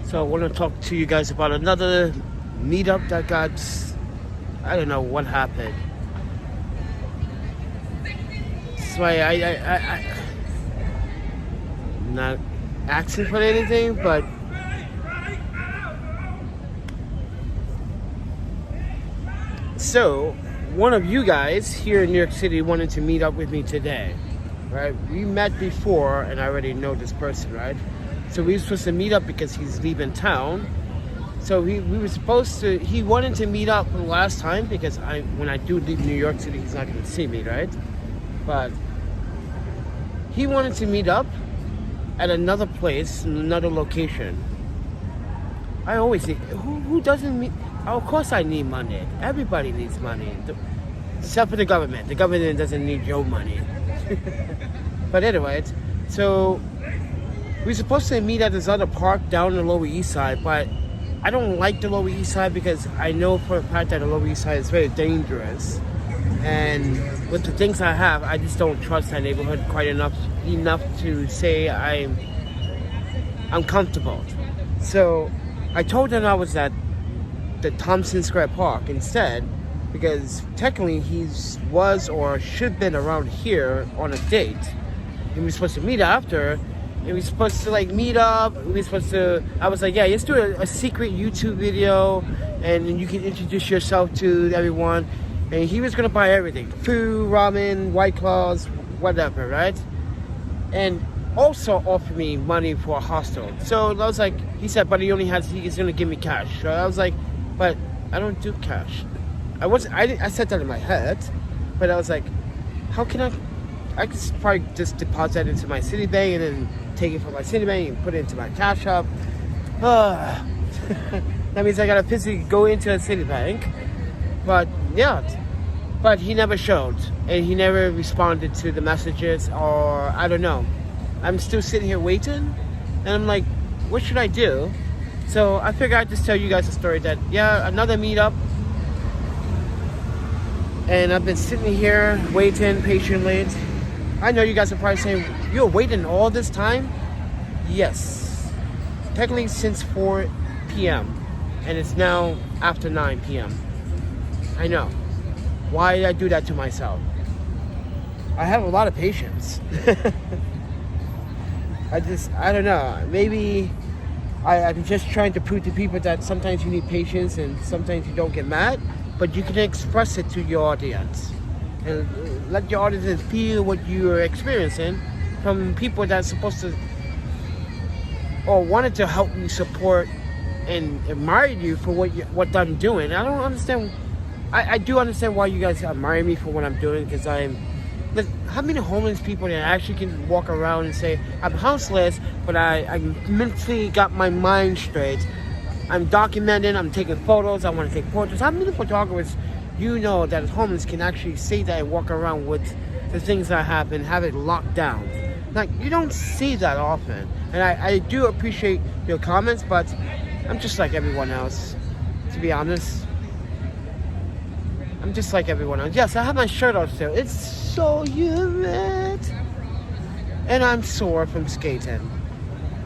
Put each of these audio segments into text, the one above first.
So I want to talk to you guys about another meetup that got, I don't know what happened. That's why I'm not asking for anything, but so one of you guys here in New York City wanted to meet up with me today, right? We met before and I already know this person, right? So we were supposed to meet up because he's leaving town. So we were supposed to, he wanted to meet up the last time because when I do leave New York City, he's not going to see me, right? But he wanted to meet up at another place, another location. I always think, who doesn't meet? Of course I need money. Everybody needs money. Except for the government. The government doesn't need your money. But anyway, so we're supposed to meet at this other park down the Lower East Side, but I don't like the Lower East Side because I know for a fact that the Lower East Side is very dangerous. And with the things I have, I just don't trust that neighborhood quite enough to say I'm comfortable. So I told them I was at the Thompson Square Park instead, because technically he was or should have been around here on a date. And we were supposed to meet after. And we were supposed to meet up. I was like, yeah, let's do a secret YouTube video and you can introduce yourself to everyone. And he was gonna buy everything. Food, ramen, White Claws, whatever, right? And also offered me money for a hostel. So I was like, he said, but he's gonna give me cash. So I was like, but I don't do cash. I said that in my head, but I was like, how can I could probably just deposit it into my Citibank and then take it from my Citibank and put it into my Cash App. That means I gotta physically go into a Citibank. But yeah, but he never showed and he never responded to the messages, or I don't know. I'm still sitting here waiting and I'm like, what should I do? So I figured I'd just tell you guys a story that, yeah, another meetup. And I've been sitting here waiting patiently. I know you guys are probably saying, you're waiting all this time? Yes. Technically since 4 p.m. and it's now after 9 p.m. I know. Why did I do that to myself? I have a lot of patience. I don't know. Maybe I'm just trying to prove to people that sometimes you need patience and sometimes you don't get mad, but you can express it to your audience and let your audience feel what you're experiencing from people that's supposed to or wanted to help you, support and admire you for what I'm doing. I don't understand. I do understand why you guys admire me for what I'm doing, because how many homeless people that actually can walk around and say, I'm houseless, but I mentally got my mind straight. I'm documenting, I'm taking photos, I want to take portraits. How many photographers that is homeless can actually say that and walk around with the things that happen, have it locked down? Like, you don't see that often. And I do appreciate your comments, but I'm just like everyone else, to be honest. I'm just like everyone else. Yes, I have my shirt on still. It's so humid. And I'm sore from skating.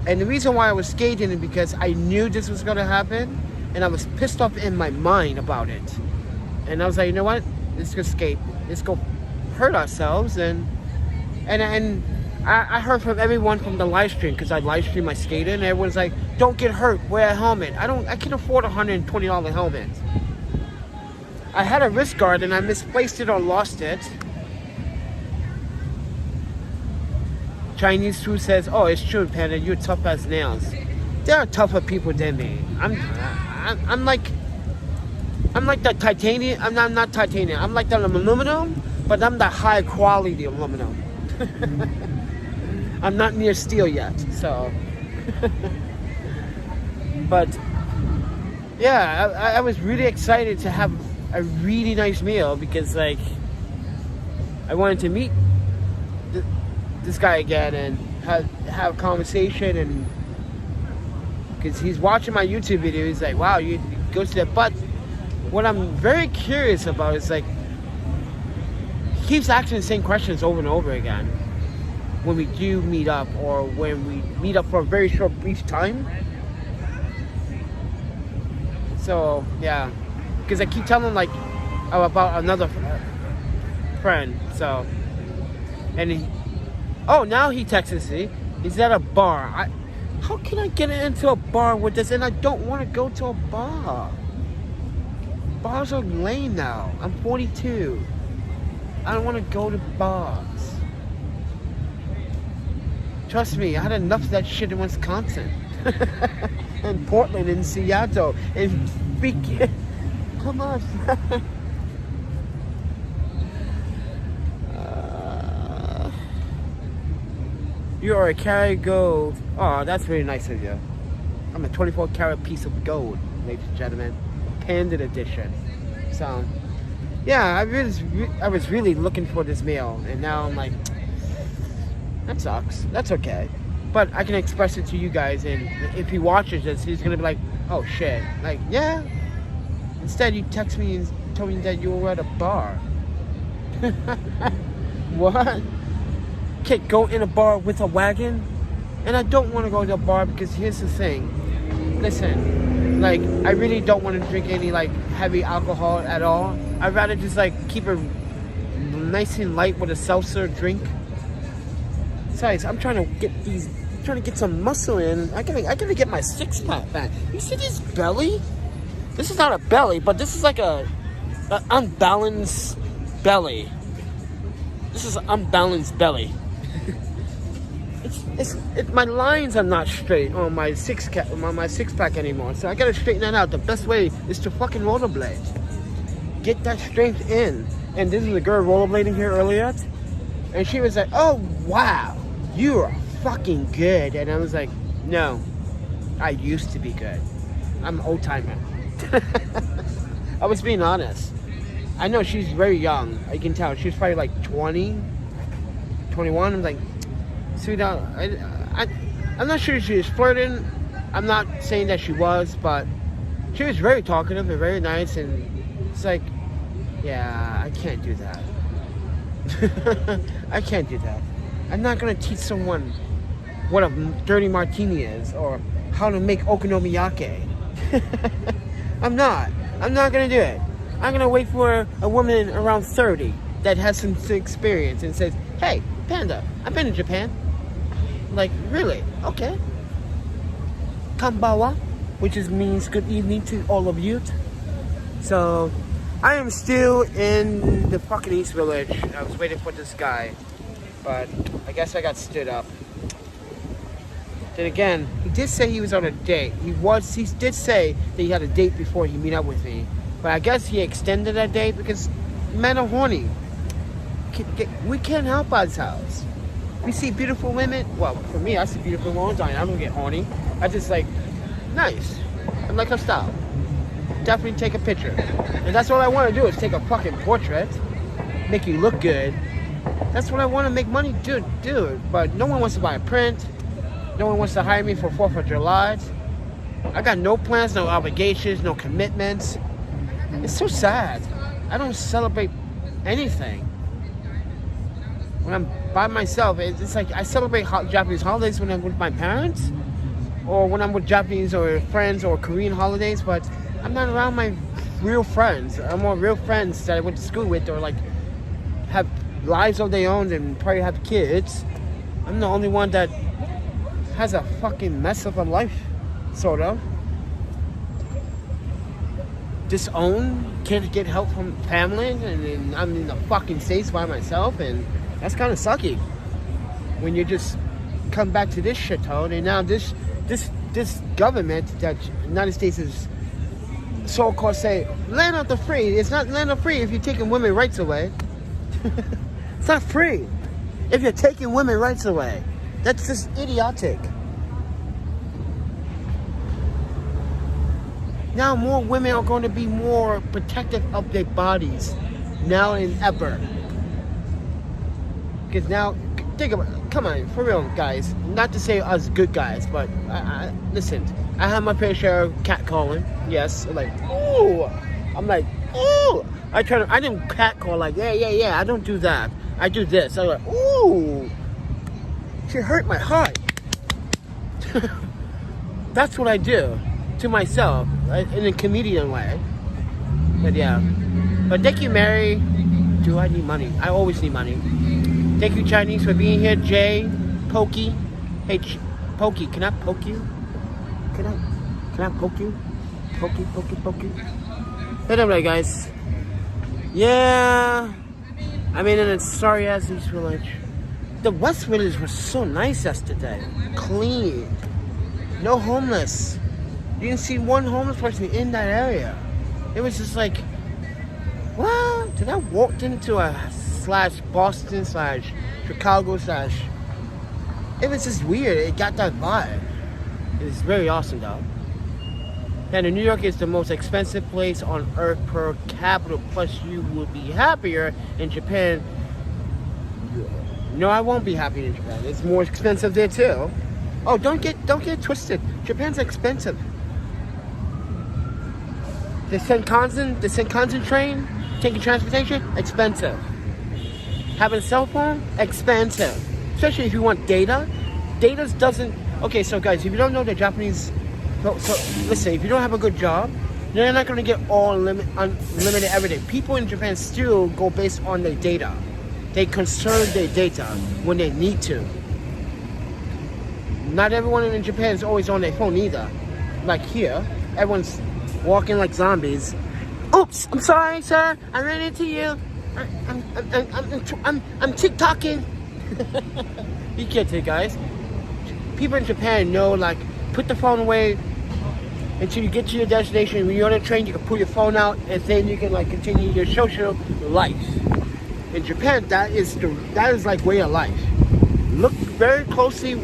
And the reason why I was skating is because I knew this was going to happen. And I was pissed off in my mind about it. And I was like, you know what? Let's go skate. Let's go hurt ourselves. And I heard from everyone from the live stream, because I live stream my skating. And everyone's like, don't get hurt. Wear a helmet. I can afford a $120 helmet. I had a wrist guard and I misplaced it or lost it. Chinese food says, oh, it's true, Panda, you're tough as nails. There are tougher people than me. I'm like the titanium. I'm not titanium. I'm like the aluminum, but I'm the high quality aluminum. I'm not near steel yet, so. But yeah, I was really excited to have a really nice meal, because I wanted to meet this guy again and have a conversation, and because he's watching my YouTube video, he's like, wow, you go to that. But what I'm very curious about is he keeps asking the same questions over and over again when we do meet up, or when we meet up for a very short brief time. So yeah, because I keep telling him like about another friend. So, and now he texts me. He's at a bar. How can I get into a bar with this? And I don't want to go to a bar. Bars are lame now. I'm 42. I don't want to go to bars. Trust me, I had enough of that shit in Wisconsin. And Portland and Seattle. And freaking... Come on. You are a carat gold. Oh, that's really nice of you. I'm a 24 karat piece of gold, ladies and gentlemen. Panda edition. So, yeah, I was really looking for this meal, and now I'm like, that sucks. That's okay. But I can express it to you guys, and if he watches this, he's gonna be like, oh shit. Like, yeah. Instead, you text me and told me that you were at a bar. What? Can't go in a bar with a wagon? And I don't want to go to a bar because here's the thing. Listen, like, I really don't want to drink any, like, heavy alcohol at all. I'd rather just, like, keep it nice and light with a seltzer drink. Besides, I'm trying to get some muscle in. I gotta get my six-pack back. You see this belly? This is not a belly, but this is like a unbalanced belly. This is an unbalanced belly. My lines are not straight on my six-pack anymore, so I gotta straighten that out. The best way is to fucking rollerblade. Get that strength in. And this is a girl rollerblading here earlier, and she was like, "Oh wow, you are fucking good." And I was like, "No, I used to be good. I'm an old timer." I was being honest. I know she's very young. I can tell she's probably like 20, 21. I'm like, sweetheart, I'm not sure she was flirting. I'm not saying that she was, but she was very talkative and very nice, and it's like, yeah, I can't do that. I can't do that. I'm not gonna teach someone what a dirty martini is or how to make okonomiyaki. I'm not gonna do it. I'm gonna wait for a woman around 30 that has some experience and says, "Hey, Panda, I've been in Japan." Like, really? Okay. Kambawa, which means good evening to all of you. So, I am still in the fucking East Village. I was waiting for this guy, but I guess I got stood up. Then again, he did say he was on a date. He did say that he had a date before he meet up with me. But I guess he extended that date because men are horny. We can't help ourselves. We see beautiful women. Well, for me, I see beautiful women all the time. I don't get horny. I just like, nice. I like her style. Definitely take a picture. And that's what I want to do, is take a fucking portrait. Make you look good. That's what I want to make money do. But no one wants to buy a print. No one wants to hire me for 4th of July. I got no plans, no obligations, no commitments. It's so sad. I don't celebrate anything. When I'm by myself, it's like I celebrate Japanese holidays when I'm with my parents, or when I'm with Japanese or friends or Korean holidays, but I'm not around my real friends. I'm more real friends that I went to school with, or like have lives of their own and probably have kids. I'm the only one that has a fucking mess of a life, sort of. Disowned, can't get help from family, and I'm in the fucking States by myself, and that's kind of sucky. When you just come back to this shithole, and now this government that United States is so-called say, land of the free. It's not land of free if you're taking women's rights away. It's not free if you're taking women's rights away. That's just idiotic. Now more women are going to be more protective of their bodies now than ever. Because now, think about it. Come on, for real, guys. Not to say us good guys, but listen. I have my fair share of catcalling. Yes, like, ooh. I'm like, ooh. I didn't catcall like, yeah. I don't do that. I do this. I'm like, ooh. She hurt my heart. That's what I do. to myself, right, in a comedian way. But yeah. But thank you, Mary. Do I need money? I always need money. Thank you, Chinese, for being here. Jay, Pokey. Hey, Pokey, can I poke you? Can I poke you? Pokey. But anyway, guys. Yeah. I mean, and it's sorry as East Village. The West Village was so nice yesterday. Clean. No homeless. You didn't see one homeless person in that area. It was just like, what? Did I walk into a /Boston /Chicago / it was just weird. It got that vibe. It was very awesome though. And New York is the most expensive place on earth per capita. Plus, you will be happier in Japan. No, I won't be happy in Japan. It's more expensive there too. Oh, don't get twisted. Japan's expensive. The Shinkansen train, taking transportation, expensive. Having a cell phone, expensive. Especially if you want data. Data doesn't. Okay, so guys, if you don't know the Japanese. So listen, if you don't have a good job, you're not going to get unlimited everything. People in Japan still go based on their data. They conserve their data when they need to. Not everyone in Japan is always on their phone either. Like here, everyone's walking like zombies. Oops, I'm sorry, sir. I ran into you. I'm TikToking. You get it, guys. People in Japan know, like, put the phone away until you get to your destination. When you're on a train, you can pull your phone out, and then you can like continue your social life. In Japan, that is like way of life. Look very closely.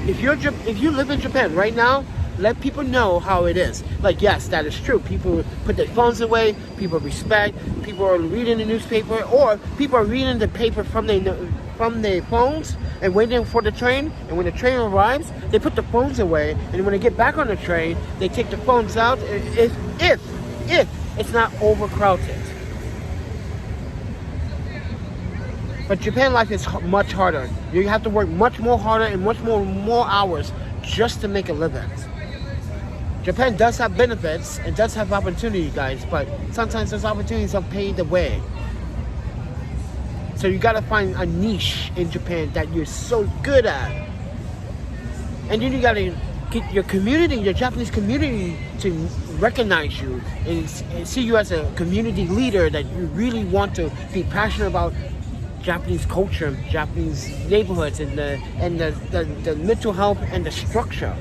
If you live in Japan right now, let people know how it is. Like, yes, that is true. People put their phones away. People respect. People are reading the newspaper, or people are reading the paper from their phones and waiting for the train. And when the train arrives, they put the phones away. And when they get back on the train, they take the phones out if it's not overcrowded. But Japan life is much harder. You have to work much more harder and much more hours just to make a living. Japan does have benefits and does have opportunity, guys, but sometimes those opportunities are paid away. So you gotta find a niche in Japan that you're so good at. And then you gotta get your community, your Japanese community, to recognize you and see you as a community leader, that you really want to be passionate about Japanese culture, Japanese neighborhoods, and the mental health and the structure.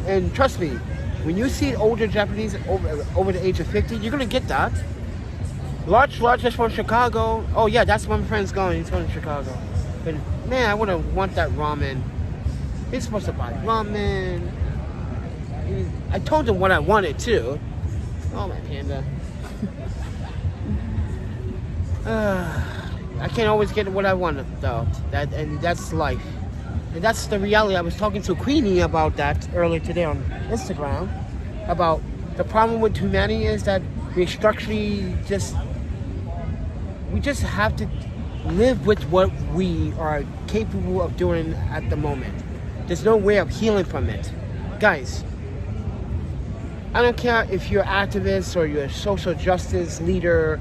And trust me, when you see older Japanese over the age of 50, you're gonna get that. Large is from Chicago. Oh yeah, that's where my friend's going. He's going to Chicago. But man, I wouldn't want that ramen. He's supposed to buy ramen. I told him what I wanted too. Oh my panda. I can't always get what I want though. That's life. And that's the reality. I was talking to Queenie about that earlier today on Instagram. About the problem with humanity is that we structurally just have to live with what we are capable of doing at the moment. There's no way of healing from it. Guys, I don't care if you're an activist or you're a social justice leader,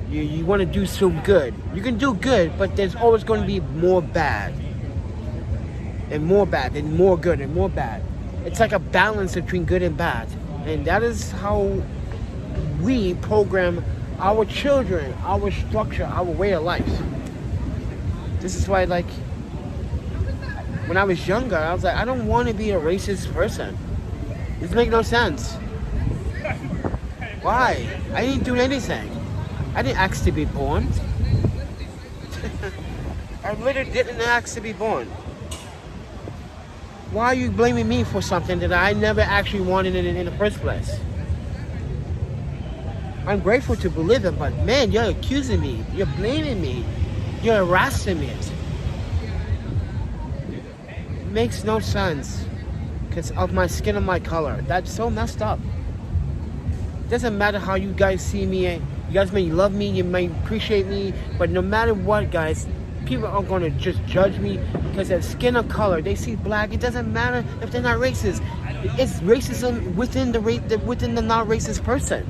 you want to do some good. You can do good, but there's always going to be more bad. And more bad, and more good, and more bad. It's like a balance between good and bad. And that is how we program our children, our structure, our way of life. This is why, like, when I was younger, I was like, I don't want to be a racist person. This makes no sense. Why? I didn't do anything. I didn't ask to be born. I literally didn't ask to be born. Why are you blaming me for something that I never actually wanted in the first place? I'm grateful to believe it, but man, you're accusing me. You're blaming me. You're harassing me. It makes no sense because of my skin and my color. That's so messed up. Doesn't matter how you guys see me. You guys may love me, you may appreciate me, but no matter what, guys, people are going to just judge me because of skin or color. They see black. It doesn't matter if they're not racist. It's racism within within the non-racist person.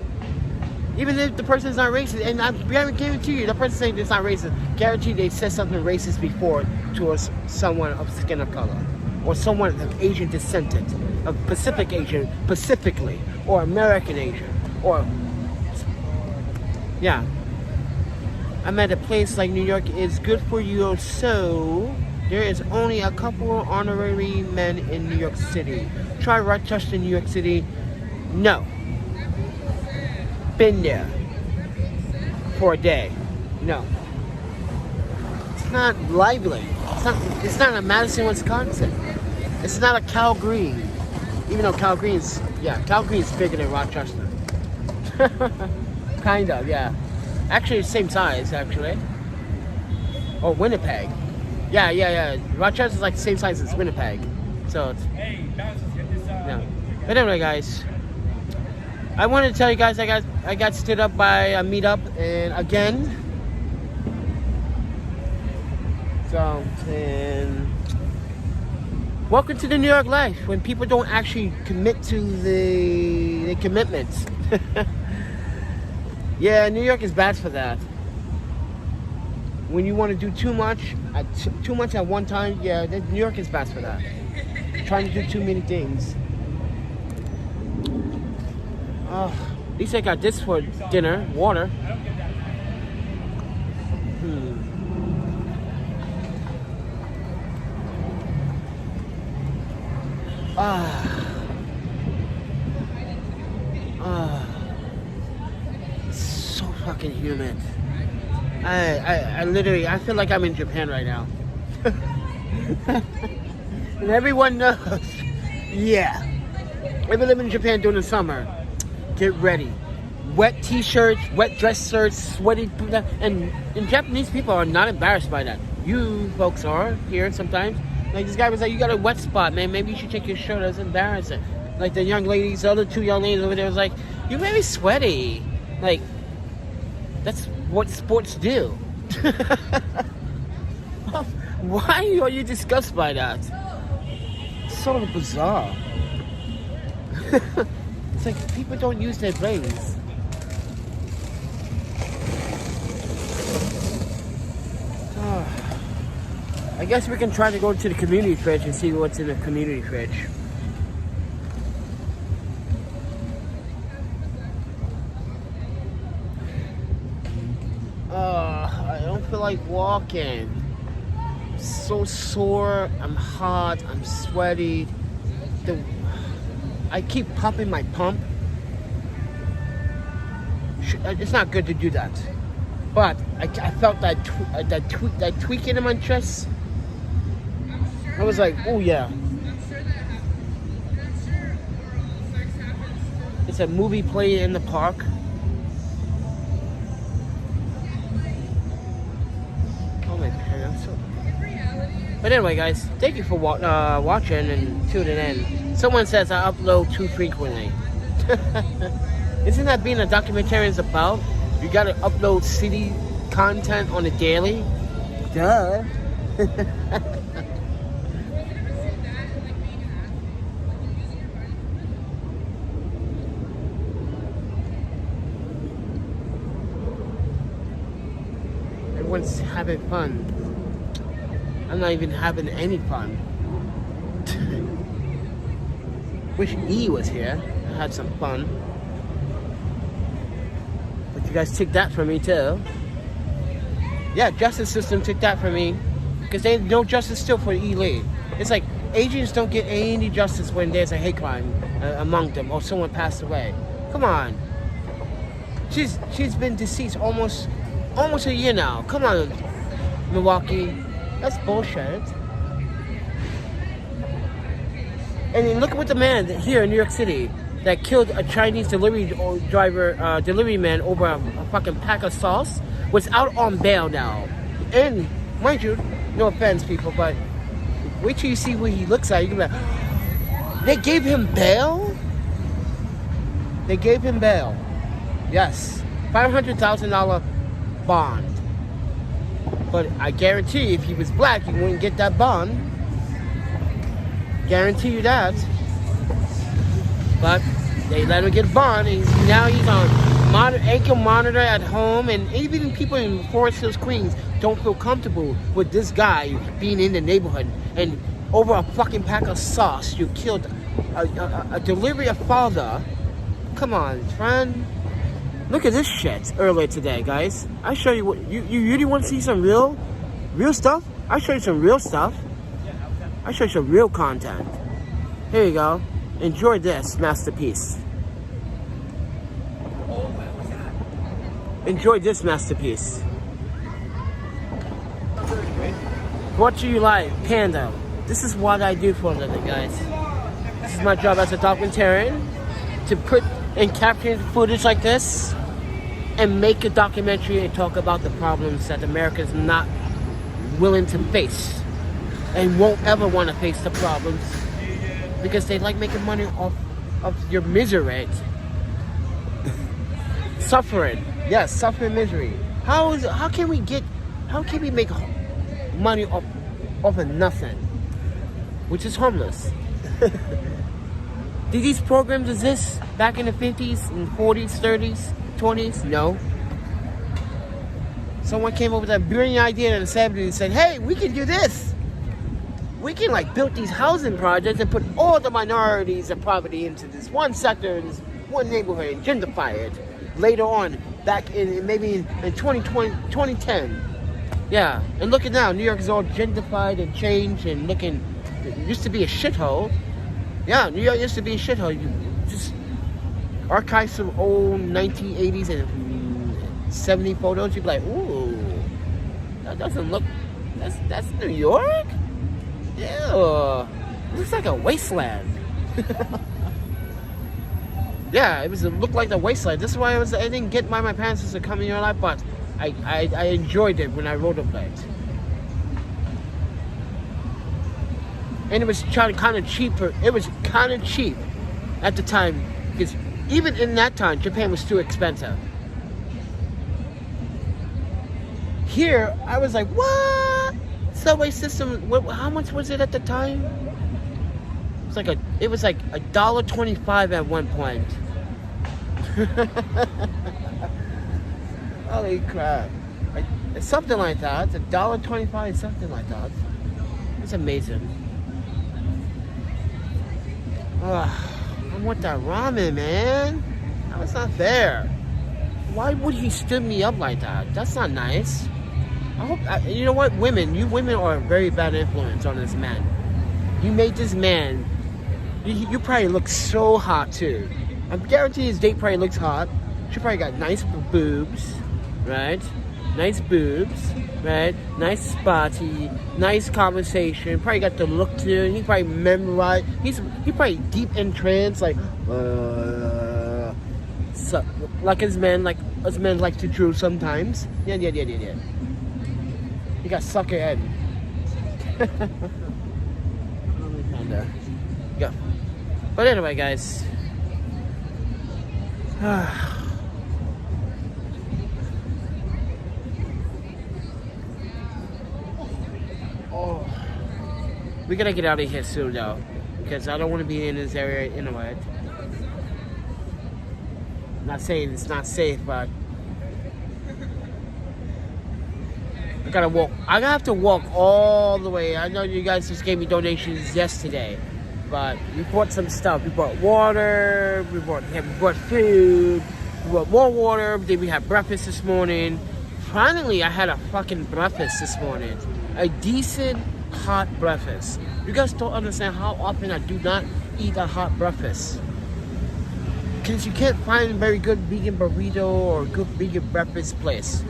Even if the person is not racist, and I guarantee you, the person saying it's not racist, guarantee they said something racist before towards someone of skin of color, or someone of Asian descent, of Pacific Asian specifically, or American Asian, or yeah. I'm at a place like New York is good for you, so there is only a couple honorary men in New York City. Try Rochester, New York City. No. Been there for a day. No. It's not lively. It's not a Madison, Wisconsin. It's not a Calgary. Even though Calgary's bigger than Rochester. Kind of, yeah. Actually, same size, actually. Or Winnipeg. Yeah. Rochester's like the same size as Winnipeg. So it's... Yeah. But anyway, guys. I wanted to tell you guys I got stood up by a Meetup, and again. So, and welcome to the New York life, when people don't actually commit to the commitments. Yeah, New York is bad for that. When you want to do too much at one time, yeah, New York is bad for that. Trying to do too many things. At least I got this for dinner, water. So fucking humid. I literally, I feel like I'm in Japan right now. And everyone knows. Yeah. If you live in Japan during the summer, get ready. Wet t-shirts, wet dress shirts, sweaty, and Japanese people are not embarrassed by that. You folks are here sometimes. Like this guy was like, you got a wet spot, man. Maybe you should take your shirt. That's embarrassing. Like the young ladies, the other two young ladies over there was like, you're very sweaty. Like, that's what sports do. Why are you disgusted by that? It's sort of bizarre. It's like people don't use their brains. I guess we can try to go to the community fridge and see what's in the community fridge. I don't feel like walking. I'm so sore, I'm hot, I'm sweaty. I keep popping my pump. It's not good to do that. But I felt that tweaking in my chest. I was like, oh yeah. It's a movie playing in the park. Oh my God, But anyway, guys, thank you for watching and tuning in. Someone says I upload too frequently. Isn't that being a documentarian is about? You gotta upload city content on a daily? Duh. Everyone's having fun. I'm not even having any fun. Wish E was here. I had some fun. But you guys took that from me too. Yeah, justice system took that from me. Because there's no justice still for E. Lee. It's like Asians don't get any justice when there's a hate crime among them or someone passed away. Come on. She's been deceased almost a year now. Come on, Milwaukee. That's bullshit. And then look at what the man here in New York City that killed a Chinese delivery man over a fucking pack of sauce was out on bail now. And mind you, no offense, people, but wait till you see what he looks like. You're gonna be like, they gave him bail? They gave him bail. Yes, $500,000 bond. But I guarantee if he was black, he wouldn't get that bond. Guarantee you that. but they let him get a bond, and now he's on ankle monitor at home, and even people in Forest Hills, Queens don't feel comfortable with this guy being in the neighborhood, and over a fucking pack of sauce, you killed a delivery of father. Come on, friend. Look at this shit earlier today, guys. I show you what you really want to see some real stuff? I show you some real stuff. I show you some real content. Here you go. Enjoy this masterpiece. Enjoy this masterpiece. What do you like, Panda? This is what I do for a living, guys. This is my job as a documentarian, to put and capture footage like this and make a documentary and talk about the problems that America is not willing to face and won't ever want to face the problems because they like making money off of your misery. Suffering. Yes, suffering, misery. How can we make money off of nothing, which is homeless? Did these programs exist back in the 50s and 40s, 30s, 20s? No. Someone came up with that brilliant idea in the 70s and said, hey, we can do this. We can like build these housing projects and put all the minorities and poverty into this one sector, this one neighborhood, and gentrify it. Later on, back in maybe in 2010. Yeah, and look at now, New York is all gentrified and changed and looking, it used to be a shithole. Yeah, New York used to be a shithole. You just archive some old 1980s and 70 photos, you'd be like, ooh, that doesn't look, that's New York? Ew, it looks like a wasteland. Yeah, it looked like the wasteland. This is why I didn't get my parents to come in your life, but I enjoyed it when I rollerblade. And it was kind of cheaper. It was kind of cheap at the time, because even in that time, Japan was too expensive. Here, I was like, what? Subway system, how much was it at the time? It was like $1.25 at one point. Holy crap. It's something like that. It's $1.25, something like that. It's amazing. I want that ramen, man. That's not fair. Why would he stood me up like that? That's not nice. I hope, you know what, you women are a very bad influence on this man. You made this man, you probably look so hot too. I'm guaranteed his date probably looks hot. She probably got nice boobs, right? Nice boobs, right? Nice spotty, nice conversation. Probably got the look to him. He probably memorized. He probably deep in trance, like as men like to drool sometimes. Yeah. He got sucker head. Yeah. But anyway, guys. Oh. We gotta get out of here soon, though, because I don't want to be in this area anyway. Not saying it's not safe, but I gotta walk. I have to walk all the way. I know you guys just gave me donations yesterday, but we bought some stuff. We bought water. We bought food. We bought more water. Then we had breakfast this morning. Finally, I had a fucking breakfast this morning. A decent hot breakfast. You guys don't understand how often I do not eat a hot breakfast. Because you can't find a very good vegan burrito or a good vegan breakfast place.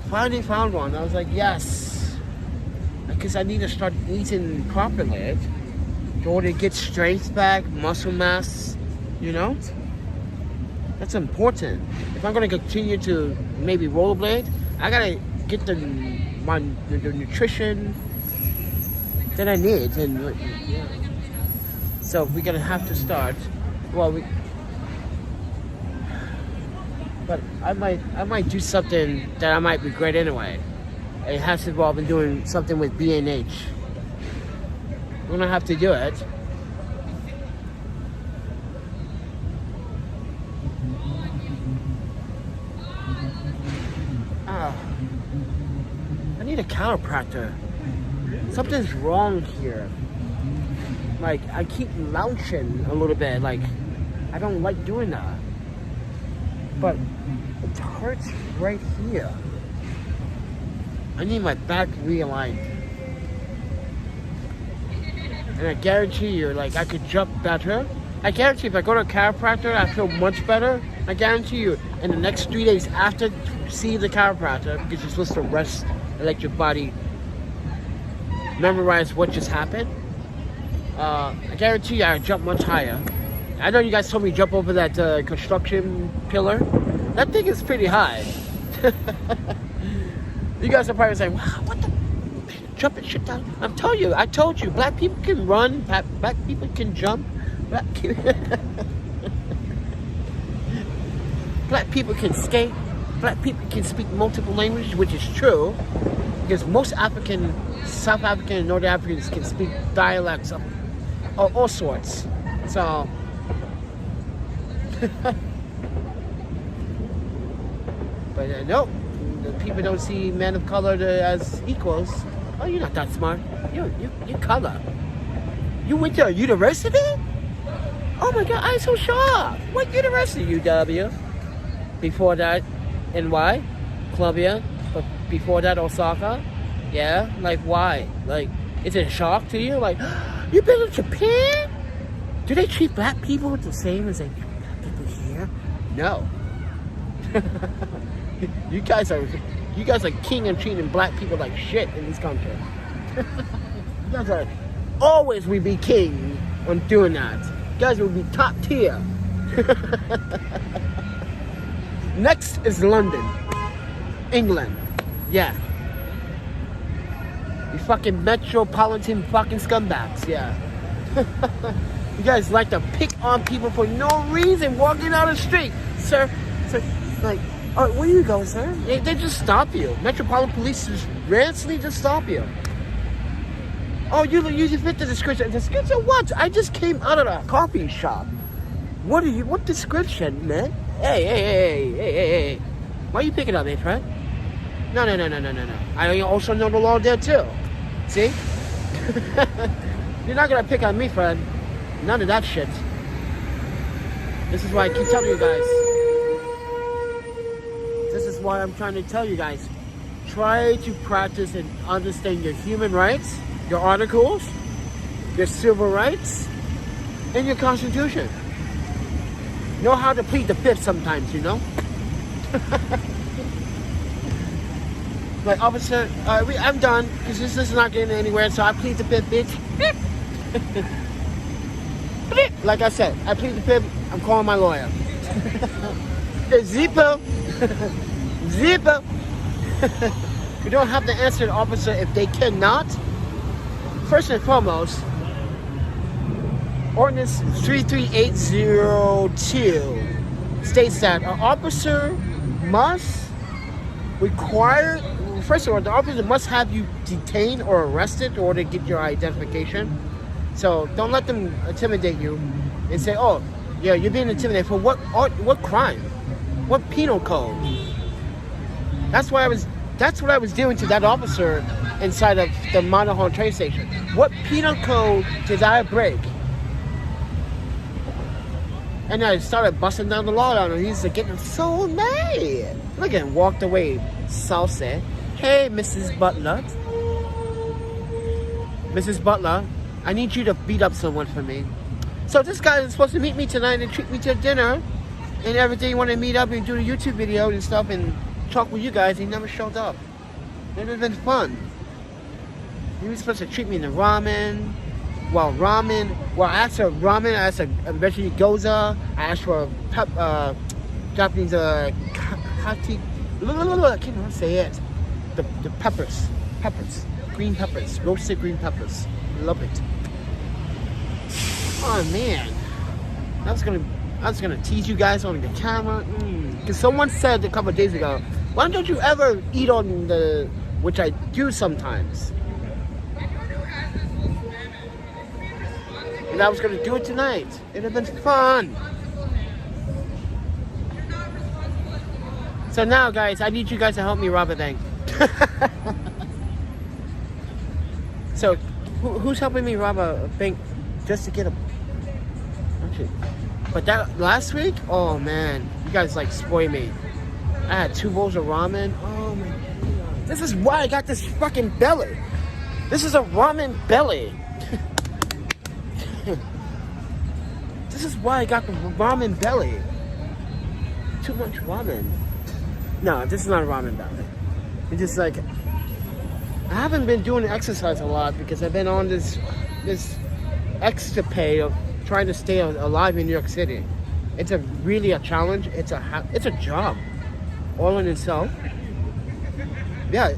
Finally found one. I was like, yes. Because I need to start eating properly in order to get strength back, muscle mass, you know? That's important. If I'm going to continue to maybe rollerblade, I got to get the nutrition that I need. And yeah. So we're going to have to start. But I might do something that I might regret anyway. It has to involve in doing something with B&H. We're gonna have to do it. I need a chiropractor. Something's wrong here. Like, I keep lounging a little bit. Like, I don't like doing that. But it hurts right here. I need my back realigned. And I guarantee you, like, I could jump better. I guarantee if I go to a chiropractor, I feel much better. I guarantee you, in the next 3 days after seeing the chiropractor, because you're supposed to rest and let your body memorize what just happened, I guarantee you I jump much higher. I know you guys told me jump over that construction pillar. That thing is pretty high. You guys are probably saying, wow, what the? Jumping shit down. I told you, black people can run, black people can jump, black people can skate, black people can speak multiple languages, which is true, because most African, South African, and North Africans can speak dialects of all sorts. So, but nope, the people don't see men of color as equals. Oh, you're not that smart. You color. You went to a university? Oh my God, I'm so shocked. What university, UW? Before that, NY, Columbia. But before that, Osaka. Yeah, like why? Like, is it a shock to you? Like, you've been to Japan? Do they treat black people the same as they treat black people here? No. You guys are king of treating black people like shit in this country. You guys are always will be king on doing that. You guys will be top tier. Next is London, England. Yeah. You fucking metropolitan fucking scumbags. Yeah. You guys like to pick on people for no reason walking down the street, sir. Like. Oh, where you go, sir? They just stop you. Metropolitan Police just randomly just stop you. Oh, you fit the description. Description what? I just came out of a coffee shop. What description, man? Hey. Why are you picking up, my friend? No. I also know the law there too. See? You're not gonna pick on me, friend. None of that shit. This is why I keep telling you guys. This is why I'm trying to tell you guys, try to practice and understand your human rights, your articles, your civil rights, and your constitution. Know how to plead the fifth sometimes, you know? Like, officer, I'm done, because this is not getting anywhere, so I plead the fifth, bitch. Like I said, I plead the fifth, I'm calling my lawyer. Zippo. Zippo. You don't have to answer the officer if they cannot. First and foremost, Ordinance 33802 states that an officer must require, first of all, the officer must have you detained or arrested in order to get your identification. So don't let them intimidate you and say, oh, yeah, you're being intimidated for what crime? What penal code? That's what I was doing to that officer inside of the Matterhorn train station. What penal code did I break? And I started busting down the law on him. He's getting so mad. Look at him, walked away, saucy. Hey, Mrs. Butler. Mrs. Butler, I need you to beat up someone for me. So this guy is supposed to meet me tonight and treat me to dinner and everything. He wanted to meet up and do a YouTube video and stuff and talk with you guys. He never showed up. It would have been fun. He was supposed to treat me in the ramen. Well, I asked for ramen, I asked for veggie gyoza, I asked for Japanese kati, I can't even say it. The peppers, green peppers, roasted green peppers. Love it. Oh man, I was gonna tease you guys on the camera. Because someone said a couple of days ago, why don't you ever eat on which I do sometimes. And I was gonna do it tonight. It'd have been fun. So So now, guys, I need you guys to help me rob a bank. So, who's helping me rob a bank just to get a... Okay. But that last week, oh man, you guys like spoil me. I had 2 bowls of ramen. Oh my god. This is why I got this fucking belly. This is a ramen belly. This is why I got the ramen belly. Too much ramen. No, this is not a ramen belly. It's just like, I haven't been doing exercise a lot because I've been on this extra pay of trying to stay alive in New York City. It's really a challenge. It's a job all in itself. Yeah,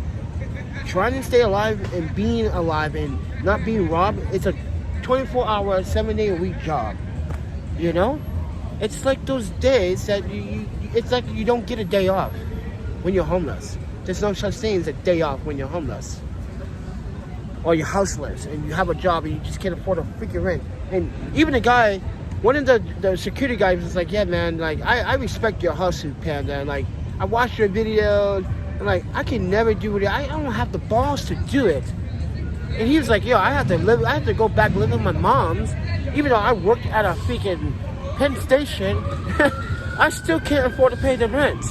trying to stay alive and being alive and not being robbed. It's a 24-hour, 7-day-a-week job. You know, it's like those days that it's like you don't get a day off when you're homeless. There's no such thing as a day off when you're homeless. Or you're houseless and you have a job and you just can't afford to freaking rent. And even the guy, one of the security guys was like, yeah man, like I respect your hustle, Panda. Like I watched your videos and like I can never do it. I don't have the balls to do it. And he was like, yo, I have to go back live with my mom's. Even though I worked at a freaking Penn Station, I still can't afford to pay the rent.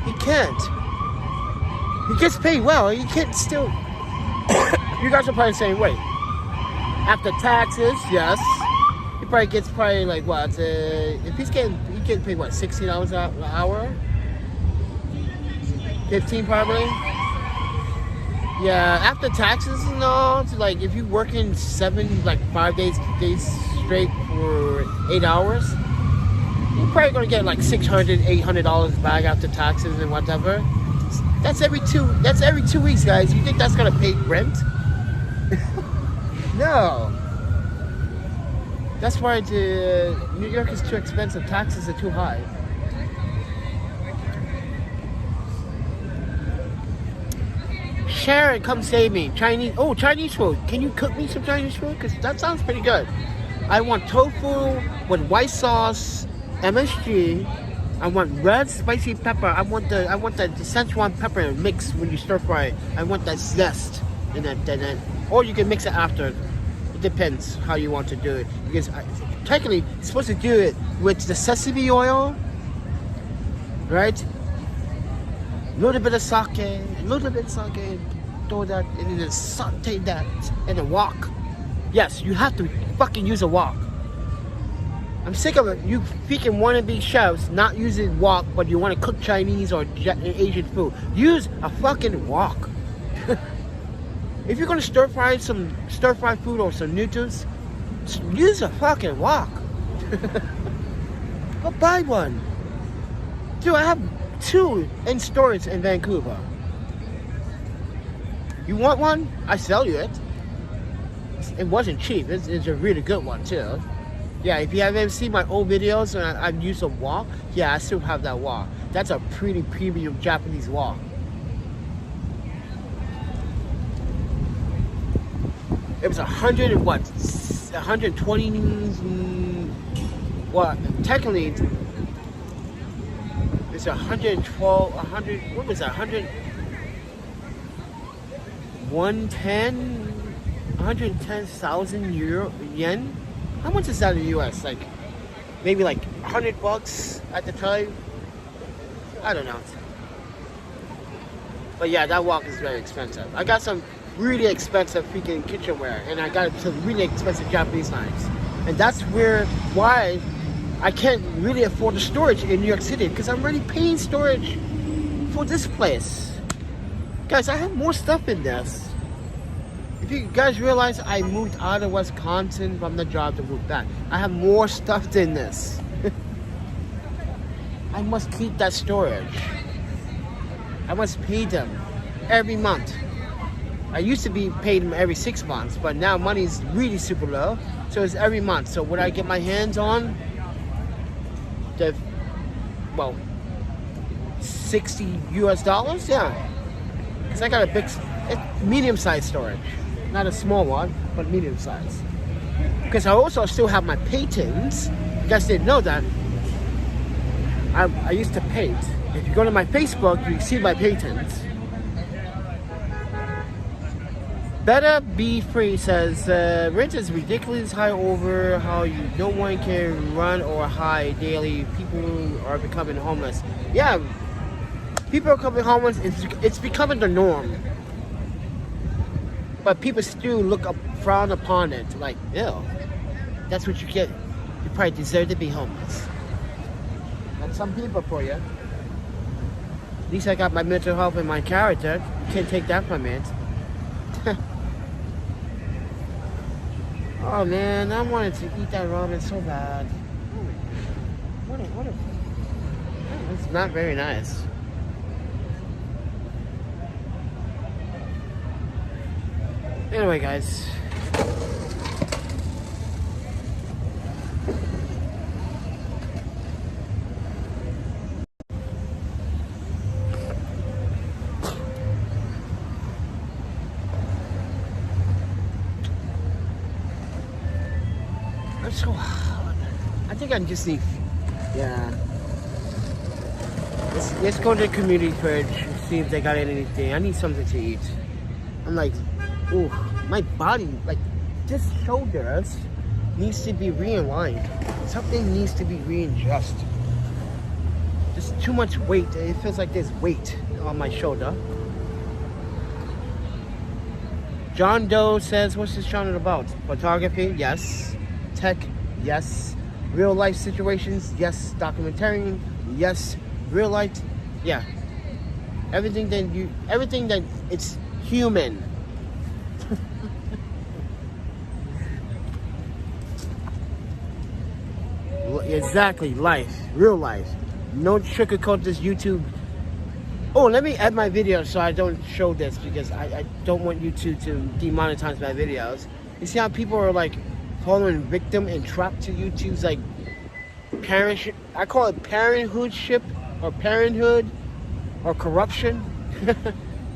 He can't. He gets paid well. He can't still. You guys are probably saying, wait. After taxes, yes. He probably gets like what? If he gets paid what, $16 an hour? 15 probably. Yeah, after taxes and all, it's like if you work in 5 days straight for 8 hours, you're probably gonna get like $600, $800 back after taxes and whatever. That's every 2 weeks, guys. You think that's gonna pay rent? No. That's why New York is too expensive. Taxes are too high. Sharon, come save me. Chinese food. Can you cook me some Chinese food? Because that sounds pretty good. I want tofu with white sauce, MSG. I want red spicy pepper. I want the Szechuan pepper mix when you stir fry it. I want that zest in that. Or you can mix it after. It depends how you want to do it. Because technically, you're supposed to do it with the sesame oil, right? A little bit of sake, throw that, and then saute that in a wok. Yes, you have to fucking use a wok. I'm sick of it. You freaking wannabe chefs not using wok, but you want to cook Chinese or Asian food. Use a fucking wok. If you're gonna stir fry food or some noodles, use a fucking wok. Go buy one. Dude, I have 2 in storage in Vancouver. You want one? I sell you it. It wasn't cheap. It's a really good one too. Yeah, if you haven't seen my old videos and I've used a wok, yeah, I still have that wok. That's a pretty premium Japanese wok. It was 100 and what? 120. Well, technically. It's 112, 100, what was that, 100, 110,000 yen? How much is that in the US? Like, maybe like $100 at the time? I don't know. But yeah, that wok is very expensive. I got some really expensive freaking kitchenware, and I got some really expensive Japanese knives. And that's why I can't really afford the storage in New York City, because I'm already paying storage for this place. Guys, I have more stuff in this. If you guys realize I moved out of Wisconsin from the job to move back, I have more stuff than this. I must keep that storage. I must pay them every month. I used to be paid them every 6 months, but now money's really super low, so it's every month. So when I get my hands on $60 US, yeah. Because I got a big, medium-sized storage. Not a small one, but medium-sized. Because I also still have my patents. You guys didn't know that. I used to paint. If you go to my Facebook, you see my paintings. Better Be Free says, rent is ridiculously high over how no one can run or hide daily. People are becoming homeless. Yeah, people are becoming homeless. It's becoming the norm. But people still frown upon it. Like, ew, that's what you get. You probably deserve to be homeless. That's some people for you. At least I got my mental health and my character. You can't take that from it. Oh man, I wanted to eat that ramen so bad. It's not very nice. Anyway, guys. I'm so hot. I think I just need, yeah. Let's go to the community fridge and see if they got anything. I need something to eat. I'm like, ooh, my body, like this shoulders needs to be realigned. Something needs to be readjusted. Just too much weight. It feels like there's weight on my shoulder. John Doe says, what's this channel about? Photography? Yes. Tech? Yes. Real life situations? Yes. Documentarian? Yes. Real life? Yeah. Everything that it's human. Exactly, life, real life. No sugarcoat this YouTube. Oh, let me add my video so I don't show this because I don't want YouTube to demonetize my videos. You see how people are like falling victim and trapped to YouTube's like I call it parenthoodship or parenthood or corruption.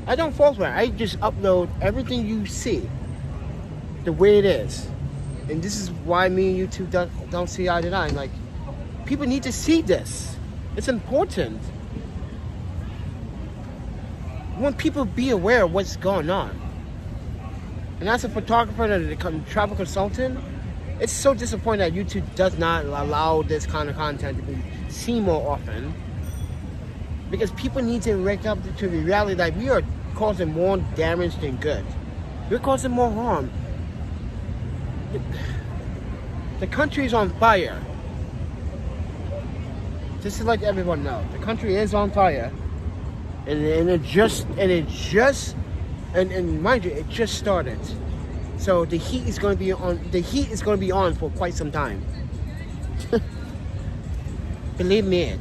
I don't fall for it. I just upload everything you see the way it is. And this is why me and YouTube don't see eye to eye. Like, people need to see this. It's important. I want people to be aware of what's going on. And as a photographer and a travel consultant, it's so disappointing that YouTube does not allow this kind of content to be seen more often. Because people need to wake up to the reality that we are causing more damage than good. We're causing more harm. The country is on fire. Just to let everyone know, the country is on fire, and mind you, it just started. So the heat is going to be on. The heat is going to be on for quite some time. Believe me it.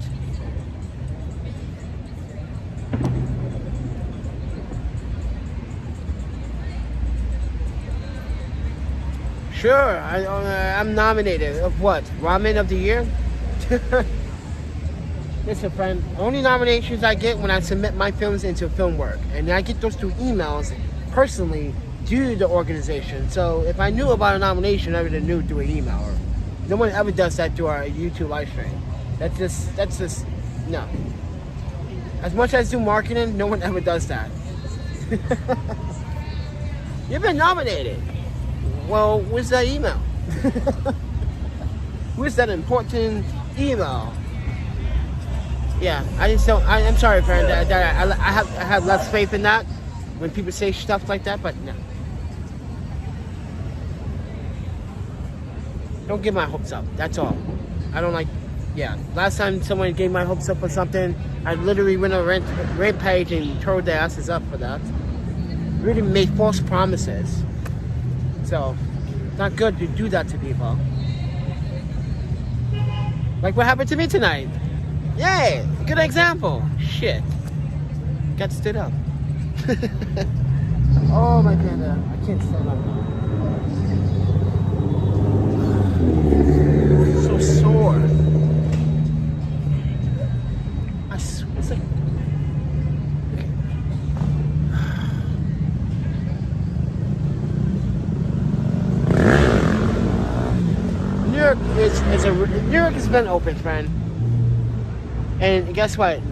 Sure, I'm nominated. Of what? Ramen of the Year? Listen, friend, only nominations I get when I submit my films into film work. And I get those through emails personally due to the organization. So if I knew about a nomination, I would have knew through an email. Or no one ever does that through our YouTube live stream. That's just, no. As much as I do marketing, no one ever does that. You've been nominated. Well, where's that email? Where's that important email? Yeah, I just don't. I'm sorry, friend. I have less faith in that when people say stuff like that, but no. Don't get my hopes up. That's all. I don't like. Yeah, last time someone gave my hopes up for something, I literally went on a rampage and tore their asses up for that. Really made false promises. So, it's not good to do that to people. Like what happened to me tonight. Yay! Good example. Shit. Got stood up. Oh my panda. I can't stand up now. So sore. It's like... New York has been open, friend. And guess what?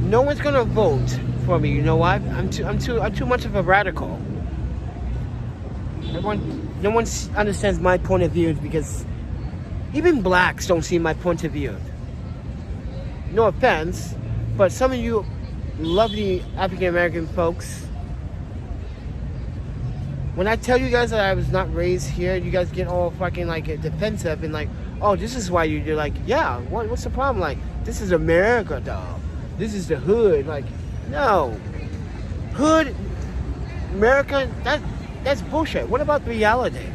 No one's gonna vote for me. You know what? I'm too much of a radical. No one understands my point of view because even blacks don't see my point of view. No offense, but some of you lovely African American folks, when I tell you guys that I was not raised here, you guys get all fucking like defensive and like, oh, this is why you're like, yeah, what's the problem? Like, this is America, dog. This is the hood. Like, no. Hood, America, that's bullshit. What about reality?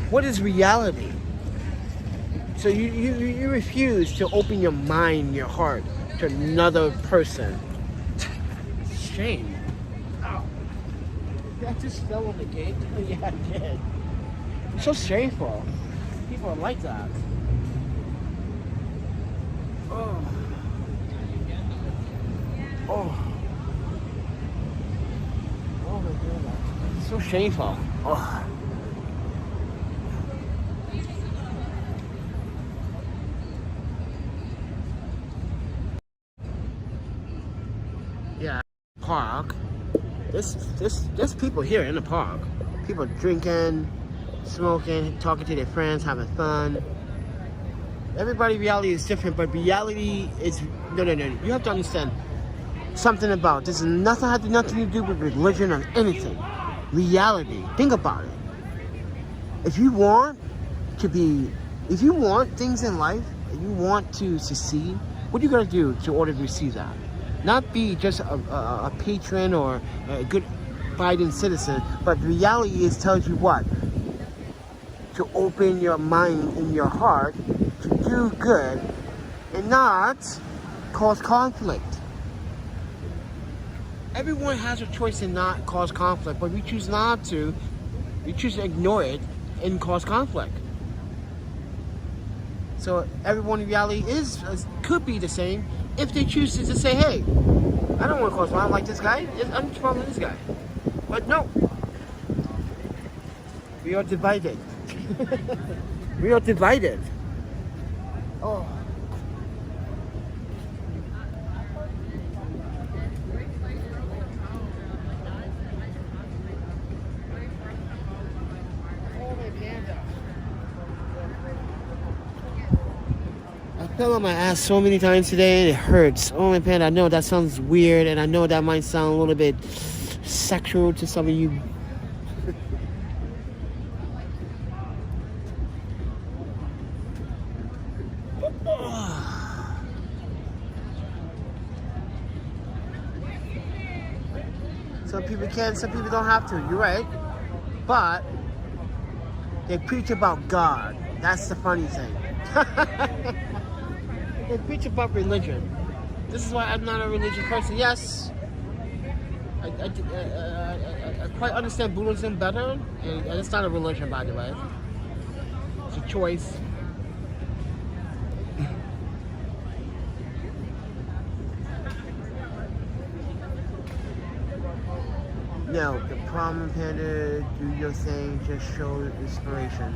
What is reality? So you refuse to open your mind, your heart to another person. Shame. Ow. I just fell on the gate. Yeah, I did. It's so shameful. People are like that. Oh. Oh. Oh my God. It's so shameful. Oh. Yeah, park. There's people here in the park. People drinking, smoking, talking to their friends, having fun. Everybody's reality is different, but reality is no. You have to understand something about this. Is nothing to do with religion or anything. Reality. Think about it. If you want things in life, if you want to succeed, what are you gonna do to order to receive that? Not be just a patron or a good Biden citizen, but reality is tells you what? To open your mind and your heart to do good and not cause conflict. Everyone has a choice to not cause conflict, but we choose not to. We choose to ignore it and cause conflict. So everyone in reality could be the same if they choose to just say, hey, I don't want to cause problem like this guy. I'm just problem with this guy. But no. We are divided. We are divided. Oh. I fell on my ass so many times today and it hurts. Oh my panda, I know that sounds weird and I know that might sound a little bit sexual to some of you. Some people can, some people don't have to. You're right. But they preach about God. That's the funny thing. They preach about religion. This is why I'm not a religious person. Yes, I quite understand Buddhism better, and it's not a religion, by the way. It's a choice. No, the problem, Panda, do your thing, just show inspiration.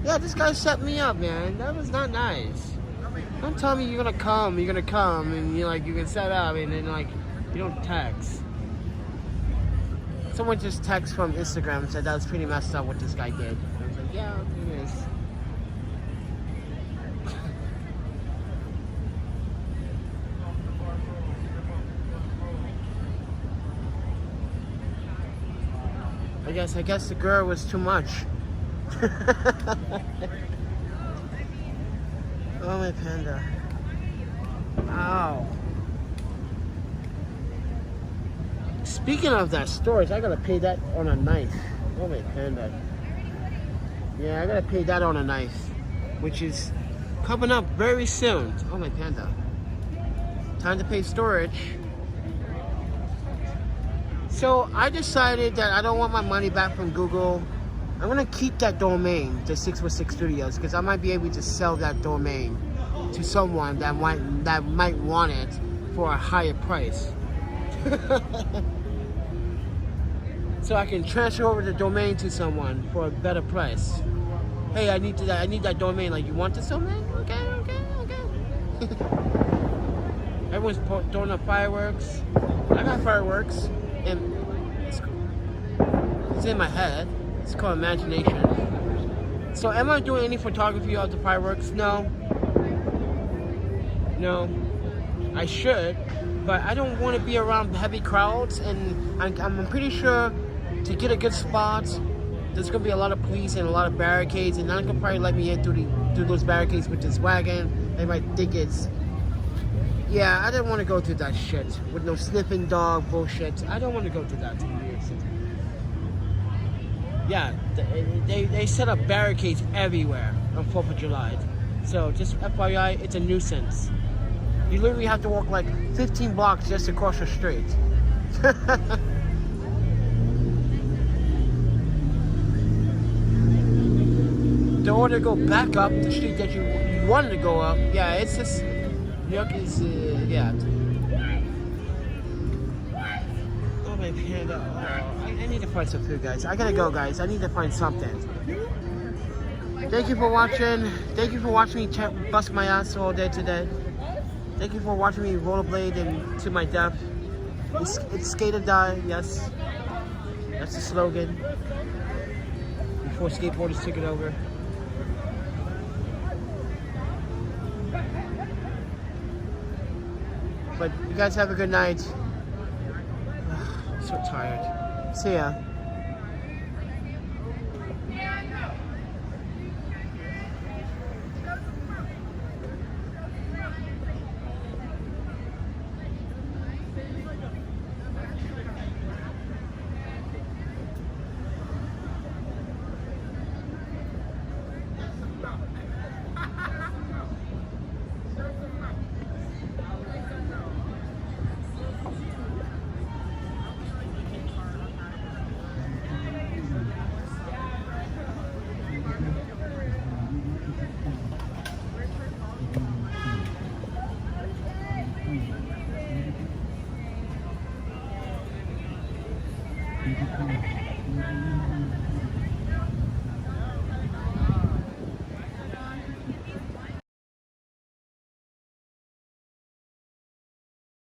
Yeah, this guy set me up, man. That was not nice. Don't tell me you're gonna come, and you're like, you can set up, and then like, you don't text. Someone just texted from Instagram and said that was pretty messed up what this guy did. I was like, yeah, it is. I guess the girl was too much. Oh my panda. Ow. Speaking of that storage, I gotta pay that on a knife. Oh my panda. Yeah, I gotta pay that on a knife, which is coming up very soon. Oh my panda. Time to pay storage. So I decided that I don't want my money back from Google. I'm gonna keep that domain, the 616 Studios, because I might be able to sell that domain to someone that might want it for a higher price. So I can transfer over the domain to someone for a better price. Hey, I need that domain. Like, you want this domain? Okay. Everyone's throwing up fireworks. I got fireworks, and it's in my head. It's called imagination. So am I doing any photography of the fireworks? No. No. I should, but I don't want to be around heavy crowds, and I'm pretty sure to get a good spot, there's going to be a lot of police and a lot of barricades, and they're not going to probably let me in through those barricades with this wagon. They might think it's... Yeah, I didn't want to go through that shit with no sniffing dog bullshit. I don't want to go through that in New York City. Yeah, they set up barricades everywhere on 4th of July. So just FYI, it's a nuisance. You literally have to walk like 15 blocks just to cross the street. The order to go back up the street that you wanted to go up. Yeah, it's just... New York is, yeah. Oh, my panda. Oh, I need to find some food, guys. I gotta go, guys. I need to find something. Thank you for watching. Thank you for watching me bust my ass all day today. Thank you for watching me rollerblade and to my death. It's skate or die, yes. That's the slogan. Before skateboarders took it over. But you guys have a good night. I'm so tired. See ya.